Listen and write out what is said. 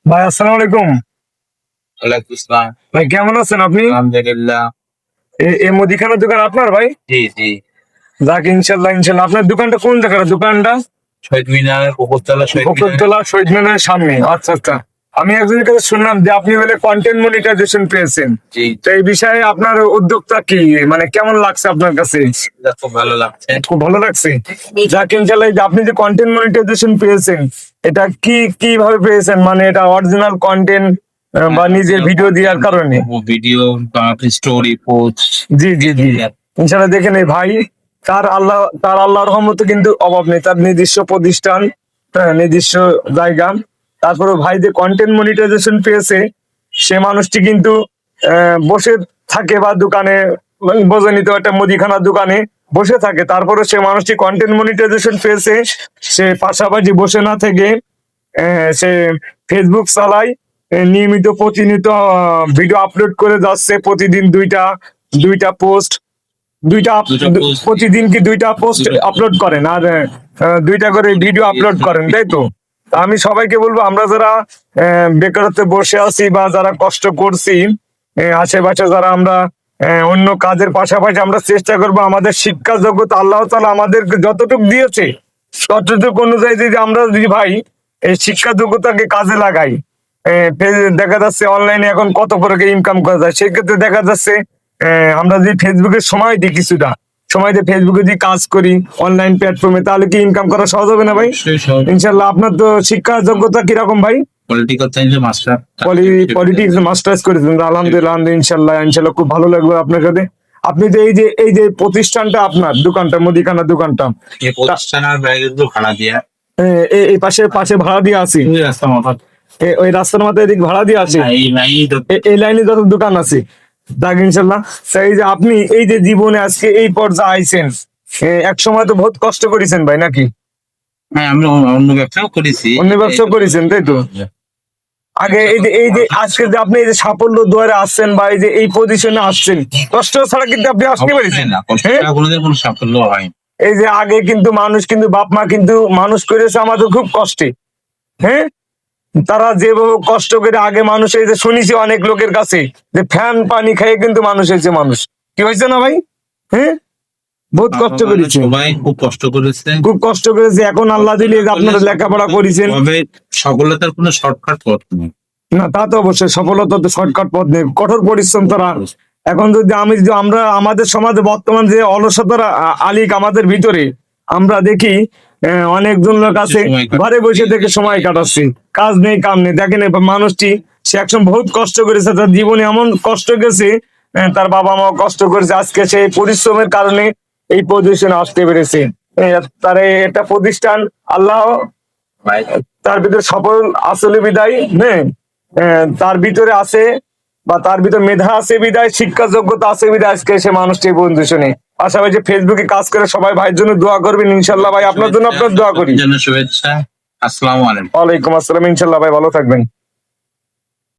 ভাই আসসালামু আলাইকুম। ওয়ালাইকুম আসসালাম। ভাই কেমন আছেন আপনি? আলহামদুলিল্লাহ। এই মুদিখানার দোকান আপনার ভাই? জি, জি। যাক ইনশাল্লাহ ইনশাল্লাহ। আপনার দোকানটা কোন জায়গার দোকানটা? শহীদ মিনার, উপরতলা শহীদ মিনার। বকুলতলা শহীদ মিনারের সামনে। আচ্ছা আচ্ছা। আমি একজনের কাছে শুনলাম যে আপনি বলে কন্টেন্ট মনিটাইজেশন পেয়েছেন। জি, তো এই বিষয়ে আপনার উদ্যোগটা কি, মানে কেমন লাগছে আপনার কাছে? খুব ভালো লাগছে। খুব ভালো লাগছে। যাক ইনশাল্লাহ, এই যে আপনি যে কন্টেন্ট মনিটাইজেশন পেয়েছেন, এটা কিভাবে পেয়েছেন? মানে এটা অরিজিনাল কন্টেন্ট বা নিজের ভিডিও দেওয়ার কারণে? ভিডিও বা স্টোরি পোস্ট। জি জি জি। ইনশাল্লাহ দেখেন এই ভাই, তার আল্লাহর রহমতে কিন্তু অভাব নেই। তার নিজস্ব প্রতিষ্ঠান, নিজস্ব জায়গা। তারপরে ভাই যে কন্টেন্ট মনিটাইজেশন পেয়েছে, সে মানুষটি কিন্তু বসে থাকে বা দোকানে, বোঝেনি তো, একটা মুদিখানার দোকানে বসে থাকে। তারপরে সে মানুষটি কন্টেন্ট মনিটাইজেশন পেয়েছে, সে পাশাপাশি বসে না থেকে সে ফেসবুক চালায়, নিয়মিত প্রতিনিয়ত ভিডিও আপলোড করে যাচ্ছে। প্রতিদিন দুইটা দুইটা পোস্ট, প্রতিদিন কি দুইটা পোস্ট আপলোড করেন, আর দুইটা করে ভিডিও আপলোড করেন, তাই তো? তা আমি সবাইকে বলবো, আমরা যারা বেকারত্বে বসে আছি বা যারা কষ্ট করছি, আশেপাশে যারা আমরা অন্য কাজের পাশাপাশি আমরা চেষ্টা করবো আমাদের শিক্ষা যোগ্যতা আল্লাহ তাআলা আমাদেরকে যতটুকু দিয়েছে ততটুকু অনুযায়ী যদি আমরা যদি ভাই এই শিক্ষা যোগ্যতাকে কাজে লাগাই, দেখা যাচ্ছে অনলাইনে এখন কত করে ইনকাম করা যায়। সেক্ষেত্রে দেখা যাচ্ছে আমরা যদি ফেসবুকে সময় দিই, কিছুটা সময় দিয়ে ফেসবুকে যদি কাজ করি অনলাইন প্ল্যাটফর্মে, তাহলে কি ইনকাম করা সহজ হবে না ভাই? ইনশাল্লাহ। আপনার তো শিক্ষা যোগ্যতা কিরকম ভাই? পলিটিক্যাল সায়েন্সে মাস্টার। পলিটিক্স মাস্টার্স করেছেন? আলহামদুলিল্লাহ ইনশাল্লাহ ইনশাল্লাহ, খুব ভালো লাগবে আপনার সাথে। আপনি যে এই যে প্রতিষ্ঠানটা, আপনার দোকানটা, মুদিখানার দোকানটা, এই প্রতিষ্ঠানের বাইরে তো ভাড়া দিয়া এই পাশে পাশে ভাড়া দিয়ে আছি, ওই রাস্তা মাথা। ওই রাস্তার মাথায় এদিক ভাড়া দিয়ে আছে, এই নাই তো এই লাইনে যত দোকান আছে। দেখ ইনশাল্লাহ, সেই যে আপনি এই যে জীবনে আজকে এই পর্যায়ে আইছেন, এক সময় তো বহুত কষ্ট করেছেন ভাই, নাকি? হ্যাঁ, আমি অন্য ব্যবসাও করেছি। অন্য ব্যবসা করেছেন, তাই তো? আগে এই যে আজকে যে আপনি এই যে সাফল্য দুয়ারে আসছেন বা এই যে এই পজিশনে আসছেন, কষ্ট ছাড়া কিন্তু আপনি আসতে পারছেন না, কষ্ট হ্যাঁ? ছাড়া কোনোদিন কোনো সাফল্য হয় না। এই যে আগে কিন্তু মানুষ, কিন্তু বাপ মা কিন্তু মানুষ করেছে আমাদের খুব কষ্টে, হ্যাঁ। তারা যেভাবে কষ্ট করে আগে মানুষ, এই যে শুনেছি অনেক লোকের কাছে যে ফ্যান পানি খেয়ে কিন্তু মানুষ হয়েছে, মানুষ কি হয়েছে না ভাই? হ্যাঁ, বহুত কষ্ট করেছে, সবাই খুব কষ্ট করেছে, খুব কষ্ট করেছে। এখন আল্লাহ দিলে যে আপনারা লেখাপড়া করেছেন, তবে সফলতার কোনো শর্টকাট পথ নেই। না তা তো অবশ্যই, সফলতা তো শর্টকাট পথ নেই, কঠোর পরিশ্রম তারা। এখন যদি আমরা আমাদের সমাজে বর্তমান যে অলসতার আলিক আমাদের ভিতরে আমরা দেখি, অনেকজন লোক আছে ঘরে বসে থেকে সময় কাটাচ্ছে, কাজ নেই কাম নেই। দেখেন এই মানুষটি, সে একসময় বহুত কষ্ট করেছে, তার জীবনে এমন কষ্ট গেছে, তার বাবা মা কষ্ট করেছে, আজকে সেই পরিশ্রমের কারণে এই পজিশনে আসতে পেরেছে। তার একটা প্রতিষ্ঠান আল্লাহ তার ভিতরে সফল আসলে বিদায় নেই, তার ভিতরে আছে বা তার ভিতরে মেধা আছে বিদায়, শিক্ষা যোগ্যতা আছে বিদায় আজকে সে মানুষটি পজিশনে। পাশাপাশি ফেসবুকে কাজ করে সবাই ভাইয়ের জন্য দোয়া করবেন ইনশাল্লাহ। ভাই আপনার জন্য আপনার দোয়া করি। শুভেচ্ছা। আসসালামু আলাইকুম। ওয়ালাইকুম আসসালাম। ইনশাল্লাহ ভাই, ভালো থাকবেন।